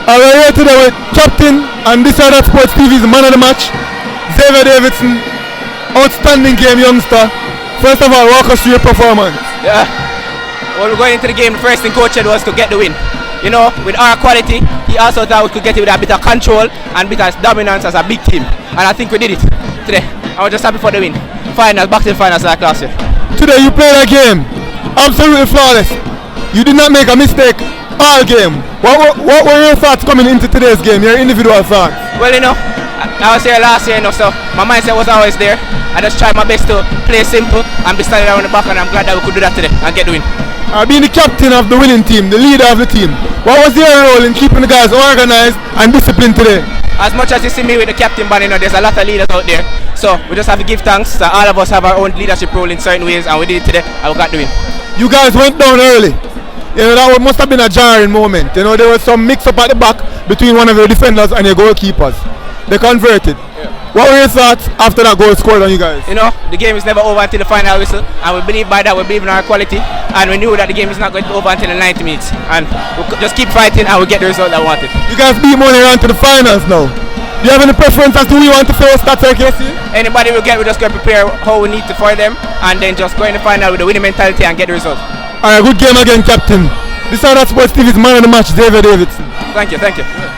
We're here today with Captain and this other Sports TV's man of the match, Xavier Davidson. Outstanding game, youngster. First of all, walk us through your performance. Yeah. When we going into the game, the first thing coach said was to get the win. You know, with our quality, he also thought we could get it with a bit of control and bit of dominance as a big team. And I think we did it today. I was just happy for the win. Final, back to the finals like last year. Today you played a game absolutely flawless. You did not make a mistake all game. What were your thoughts coming into today's game, your individual thoughts? Well, you know, I was here last year, you know, so my mindset was always there. I just tried my best to play simple and be standing around the back, and I'm glad that we could do that today and get the win. Being the captain of the winning team, the leader of the team, what was your role in keeping the guys organized and disciplined today? As much as you see me with the captain band, you know, there's a lot of leaders out there. So we just have to give thanks that all of us have our own leadership role in certain ways, and we did it today and we got the win. You guys went down early. You know, that must have been a jarring moment. You know, there was some mix up at the back between one of your defenders and your goalkeepers. They converted. Yeah. What were your thoughts after that goal scored on you guys? You know, the game is never over until the final whistle, and we believe by that, we believe in our quality, and we knew that the game is not going to be over until the 90 minutes, and we'll just keep fighting and we'll get the result that we wanted. You guys beat Money on to the finals now. Do you have any preference as to who you want to face that KC? Anybody we get, we just going to prepare how we need to for them, and then just go in the final with the winning mentality and get the result. Alright, good game again, Captain. This is Sports TV's man of the match, David Davidson. Thank you.